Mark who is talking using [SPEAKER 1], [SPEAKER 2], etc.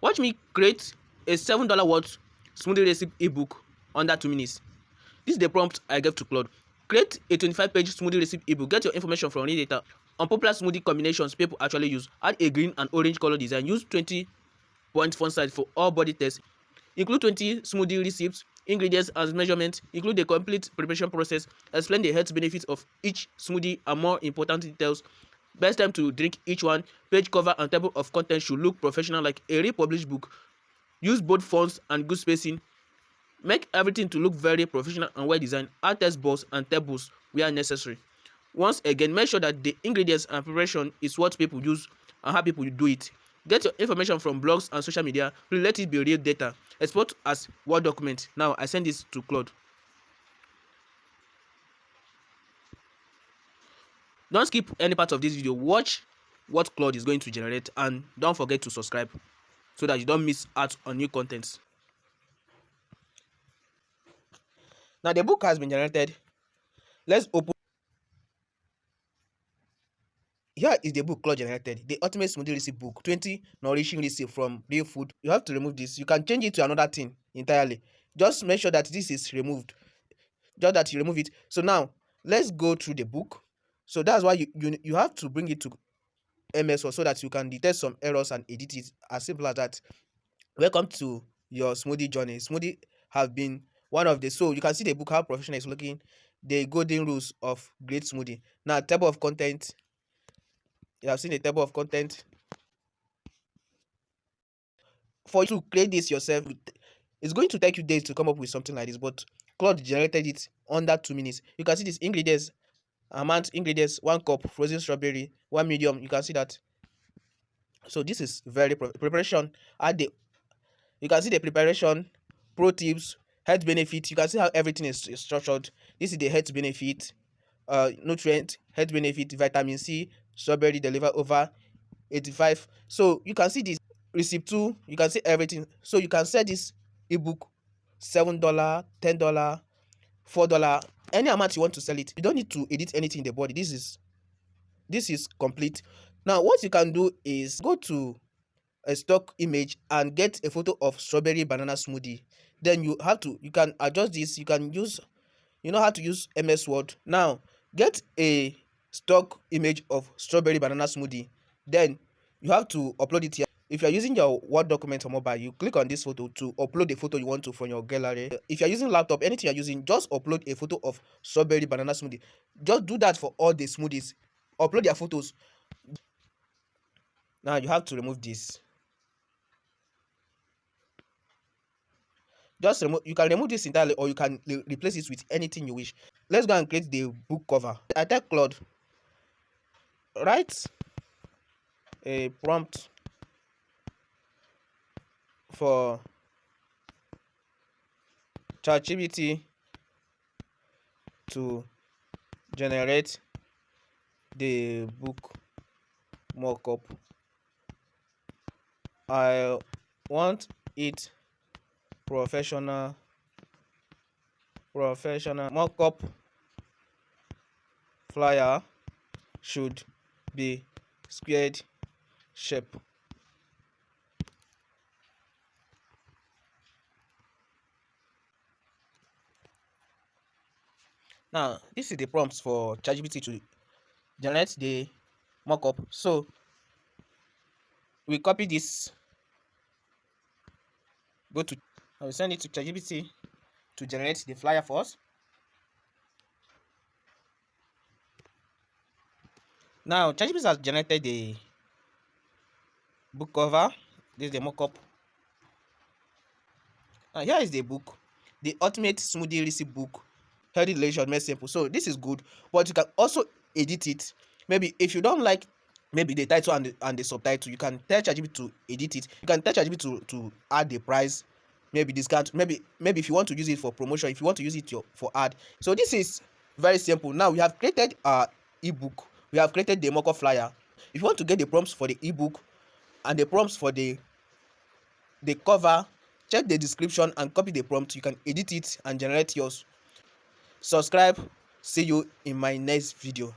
[SPEAKER 1] Watch me create a $7 worth smoothie recipe ebook under 2 minutes. This is the prompt I gave to Claude. Create a 25-page smoothie recipe ebook. Get your information from real data on popular smoothie combinations people actually use. Add a green and orange color design. Use 20-point font size for all body tests. Include 20 smoothie recipes, ingredients and measurements. Include the complete preparation process. Explain the health benefits of each smoothie and more important details. Best time to drink each one. Page cover and table of contents should look professional like a republished book. Use bold fonts and good spacing. Make everything to look very professional and well designed. Add test balls and tables where necessary. Once again, make sure that the ingredients and preparation is what people use and how people do it. Get your information from blogs and social media. Let it be real data. Export as Word document. Now I send this to Claude. Don't skip any part of this video. Watch what Claude is going to generate and don't forget to subscribe so that you don't miss out on new contents. Now the book has been generated. Let's open. Here is the book Claude generated. The Ultimate Smoothie Recipe Book. 20 nourishing recipes from real food. You have to remove this. You can change it to another thing entirely. Just make sure that this is removed. Just that you remove it. So now let's go through the book. So that's why you have to bring it to MS so that you can detect some errors and edit it. As simple as that. Welcome to your smoothie journey. Smoothie have been one of the, so you can see the book how professional is looking. The golden rules of great smoothie. Now table of content. You have seen the table of content. For you to create this yourself, it's going to take you days to come up with something like this, but Claude generated it under 2 minutes. You can see these ingredients, ingredients: 1 cup frozen strawberry, 1 medium. You can see that. So this is very preparation. You can see the preparation, pro tips, health benefit. You can see how everything is structured. This is the health benefit, nutrient, health benefit, vitamin C, strawberry deliver over 85. So you can see this receipt 2. You can see everything. So you can sell this ebook $7, $10, $4, any amount you want to sell it. You don't need to edit anything in the body. This is complete. Now what you can do is go to a stock image and get a photo of strawberry banana smoothie. Then you can adjust this. You can use, you know how to use MS Word. Now get a stock image of strawberry banana smoothie. Then you have to upload it here. If you are using your Word document or mobile, you click on this photo to upload the photo you want to from your gallery. If you are using laptop, anything you are using, just upload a photo of strawberry banana smoothie. Just do that for all the smoothies. Upload their photos. Now you have to remove this. Just remove. You can remove this entirely, or you can replace it with anything you wish. Let's go and create the book cover. I tell Claude, write a prompt for ChatGPT to generate the book mockup. I want it professional mockup. Flyer should be squared shape. Now this is the prompts for ChatGPT to generate the mockup. So we copy this, I will send it to ChatGPT to generate the flyer for us. Now ChatGPT has generated the book cover. This is the mockup. Now here is the book, the Ultimate Smoothie Recipe Book, healthy, delicious, made simple. So this is good, but you can also edit it. Maybe if you don't like maybe the title and the subtitle, you can tell ChatGPT to edit it. You can tell ChatGPT to add the price, maybe discount, maybe if you want to use it for promotion, if you want to use it for ad. So this is very simple. Now we have created our ebook. We have created the mock-up flyer. If you want to get the prompts for the ebook and the prompts for the cover, check the description and copy the prompt. You can edit it and generate yours. Subscribe. See you in my next video.